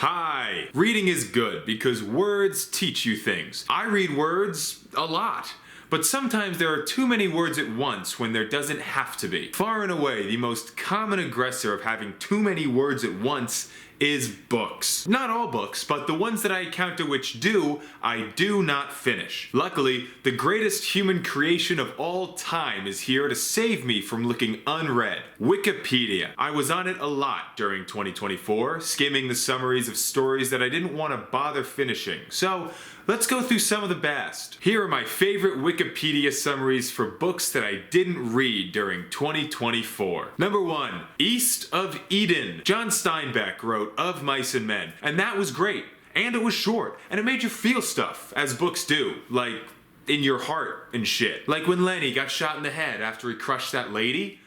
Hi! Reading is good because words teach you things. I read words a lot. But sometimes there are too many words at once when there doesn't have to be. Far and away, the most common aggressor of having too many words at once is books. Not all books, but the ones that I encounter which do, I do not finish. Luckily, the greatest human creation of all time is here to save me from looking unread. Wikipedia. I was on it a lot during 2024, skimming the summaries of stories that I didn't want to bother finishing. So, let's go through some of the best. Here are my favorite Wikipedia summaries for books that I didn't read during 2024. Number 1. East of Eden. John Steinbeck wrote Of Mice and Men, and that was great. And it was short, and it made you feel stuff, as books do, like in your heart and shit. Like when Lenny got shot in the head after he crushed that lady.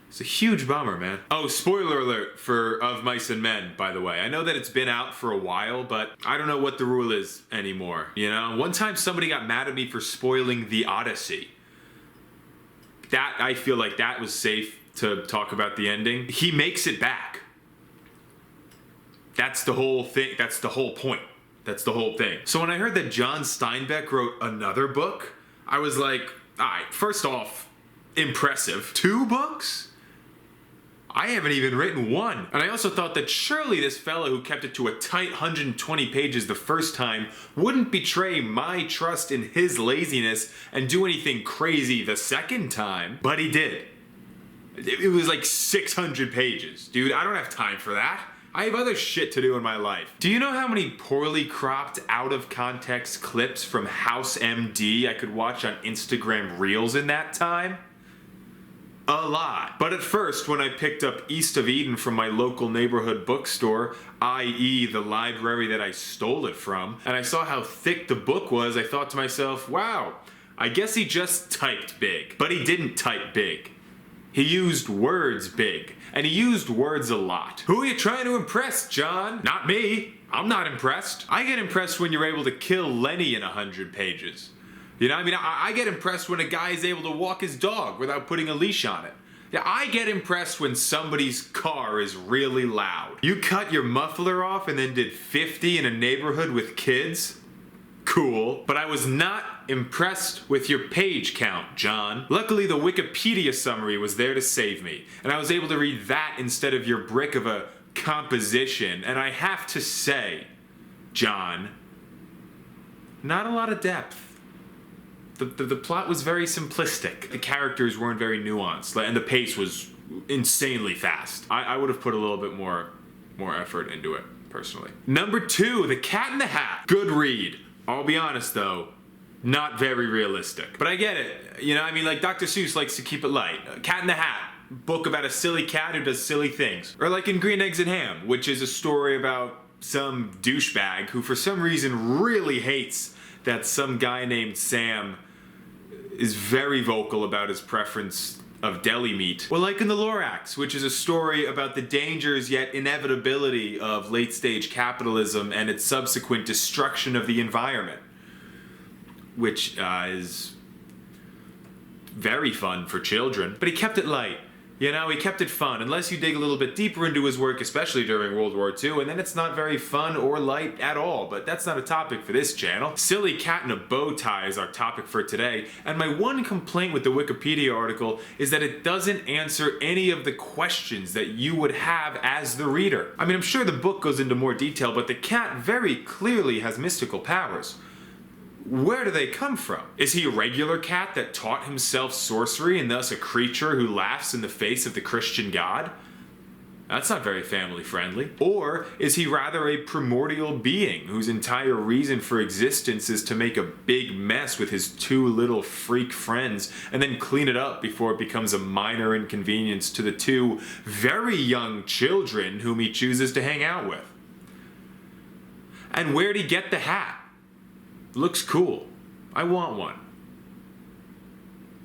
It's a huge bummer, man. Oh, spoiler alert for Of Mice and Men, by the way. I know that it's been out for a while, but I don't know what the rule is anymore, you know? One time somebody got mad at me for spoiling The Odyssey. I feel like that was safe to talk about the ending. He makes it back. That's the whole thing. That's the whole point. That's the whole thing. So when I heard that John Steinbeck wrote another book, I was like, all right, first off, impressive. 2 books? I haven't even written 1. And I also thought that surely this fellow who kept it to a tight 120 pages the first time wouldn't betray my trust in his laziness and do anything crazy the second time. But he did. It was like 600 pages. Dude, I don't have time for that. I have other shit to do in my life. Do you know how many poorly cropped, out of context clips from House MD I could watch on Instagram Reels in that time? A lot. But at first, when I picked up East of Eden from my local neighborhood bookstore, i.e. the library that I stole it from, and I saw how thick the book was, I thought to myself, wow, I guess he just typed big. But he didn't type big. He used words big. And he used words a lot. Who are you trying to impress, John? Not me. I'm not impressed. I get impressed when you're able to kill Lenny in 100 pages. You know, I get impressed when a guy is able to walk his dog without putting a leash on it. Yeah, I get impressed when somebody's car is really loud. You cut your muffler off and then did 50 in a neighborhood with kids? Cool. But I was not impressed with your page count, John. Luckily, the Wikipedia summary was there to save me, and I was able to read that instead of your brick of a composition, and I have to say, John, not a lot of depth. The plot was very simplistic. The characters weren't very nuanced, and the pace was insanely fast. I would have put a little bit more effort into it, personally. Number 2, The Cat in the Hat. Good read. I'll be honest, though, not very realistic. But I get it. You know, I mean, like Dr. Seuss likes to keep it light. Cat in the Hat, book about a silly cat who does silly things. Or like in Green Eggs and Ham, which is a story about some douchebag who for some reason really hates that some guy named Sam is very vocal about his preference of deli meat. Well, like in The Lorax, which is a story about the dangers yet inevitability of late-stage capitalism and its subsequent destruction of the environment, which is very fun for children. But he kept it light. You know, he kept it fun, unless you dig a little bit deeper into his work, especially during World War II, and then it's not very fun or light at all, but that's not a topic for this channel. Silly cat in a bow tie is our topic for today, and my one complaint with the Wikipedia article is that it doesn't answer any of the questions that you would have as the reader. I mean, I'm sure the book goes into more detail, but the cat very clearly has mystical powers. Where do they come from? Is he a regular cat that taught himself sorcery and thus a creature who laughs in the face of the Christian God? That's not very family friendly. Or is he rather a primordial being whose entire reason for existence is to make a big mess with his 2 little freak friends and then clean it up before it becomes a minor inconvenience to the 2 very young children whom he chooses to hang out with? And where'd he get the hat? Looks cool. I want one.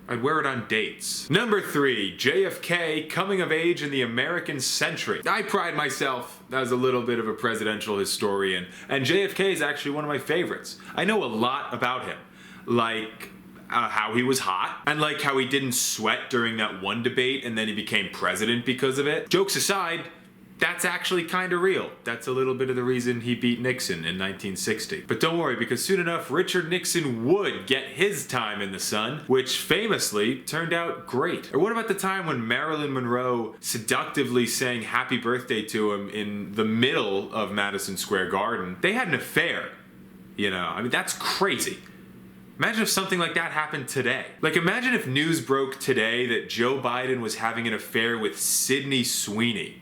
I'd wear it on dates. Number 3, JFK, coming of age in the American century. I pride myself as a little bit of a presidential historian, and JFK is actually one of my favorites. I know a lot about him, like how he was hot, and like how he didn't sweat during that one debate and then he became president because of it. Jokes aside, that's actually kind of real. That's a little bit of the reason he beat Nixon in 1960. But don't worry, because soon enough, Richard Nixon would get his time in the sun, which famously turned out great. Or what about the time when Marilyn Monroe seductively sang happy birthday to him in the middle of Madison Square Garden? They had an affair, you know? I mean, that's crazy. Imagine if something like that happened today. Like, imagine if news broke today that Joe Biden was having an affair with Sydney Sweeney.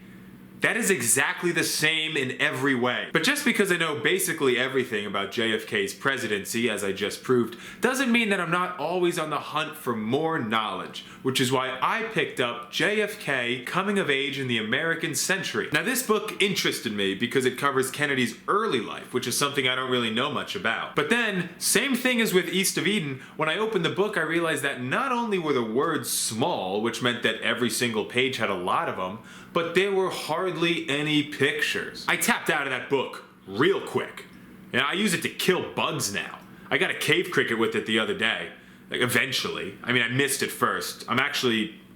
That is exactly the same in every way. But just because I know basically everything about JFK's presidency, as I just proved, doesn't mean that I'm not always on the hunt for more knowledge, which is why I picked up JFK Coming of Age in the American Century. Now, this book interested me because it covers Kennedy's early life, which is something I don't really know much about. But then, same thing as with East of Eden, when I opened the book I realized that not only were the words small, which meant that every single page had a lot of them, but there were hardly any pictures. I tapped out of that book real quick. I use it to kill bugs now. I got a cave cricket with it the other day. Like, eventually. I mean, I missed it first.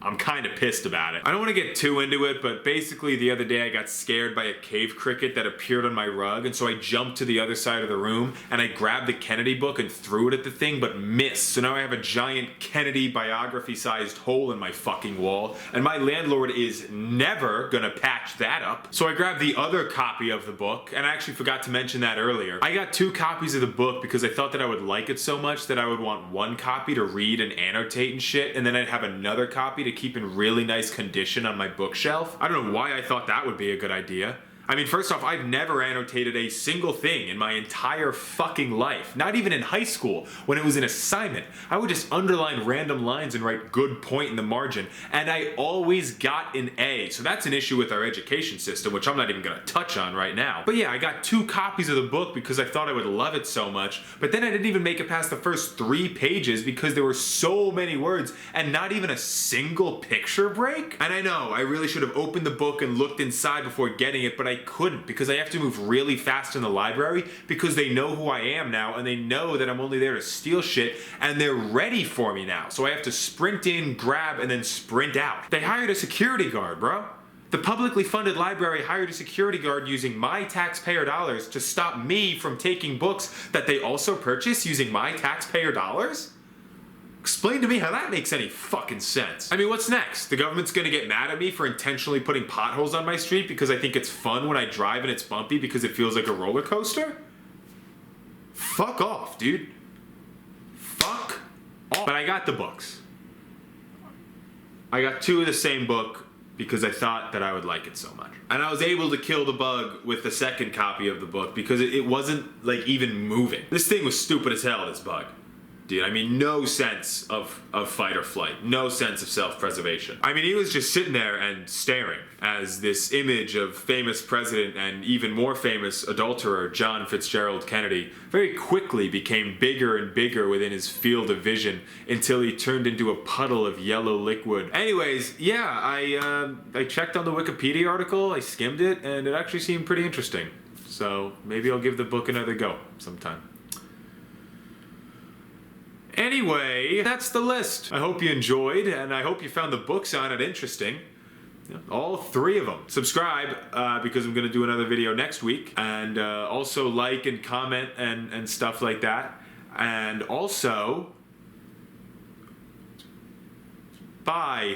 I'm kind of pissed about it. I don't want to get too into it, but basically the other day I got scared by a cave cricket that appeared on my rug, and so I jumped to the other side of the room and I grabbed the Kennedy book and threw it at the thing, but missed. So now I have a giant Kennedy biography-sized hole in my fucking wall, and my landlord is never gonna patch that up. So I grabbed the other copy of the book, and I actually forgot to mention that earlier. I got 2 copies of the book because I thought that I would like it so much that I would want one copy to read and annotate and shit, and then I'd have another copy to keep in really nice condition on my bookshelf. I don't know why I thought that would be a good idea. I mean, first off, I've never annotated a single thing in my entire fucking life. Not even in high school, when it was an assignment. I would just underline random lines and write good point in the margin, and I always got an A. So that's an issue with our education system, which I'm not even gonna touch on right now. But yeah, I got 2 copies of the book because I thought I would love it so much, but then I didn't even make it past the first 3 pages because there were so many words and not even a single picture break. And I know, I really should have opened the book and looked inside before getting it, but I couldn't because I have to move really fast in the library because they know who I am now and they know that I'm only there to steal shit and they're ready for me now. So I have to sprint in, grab, and then sprint out. They hired a security guard, bro. The publicly funded library hired a security guard using my taxpayer dollars to stop me from taking books that they also purchased using my taxpayer dollars? Explain to me how that makes any fucking sense. I mean, what's next? The government's gonna get mad at me for intentionally putting potholes on my street because I think it's fun when I drive and it's bumpy because it feels like a roller coaster? Fuck off, dude. Fuck off. But I got the books. I got 2 of the same book because I thought that I would like it so much. And I was able to kill the bug with the second copy of the book because it wasn't like even moving. This thing was stupid as hell, this bug. Dude, I mean, no sense of fight or flight. No sense of self-preservation. I mean, he was just sitting there and staring as this image of famous president and even more famous adulterer John Fitzgerald Kennedy very quickly became bigger and bigger within his field of vision until he turned into a puddle of yellow liquid. Anyways, yeah, I checked on the Wikipedia article, I skimmed it, and it actually seemed pretty interesting. So maybe I'll give the book another go sometime. Anyway, that's the list. I hope you enjoyed, and I hope you found the books on it interesting. All 3 of them. Subscribe, because I'm going to do another video next week. And also like and comment and stuff like that. And also, bye.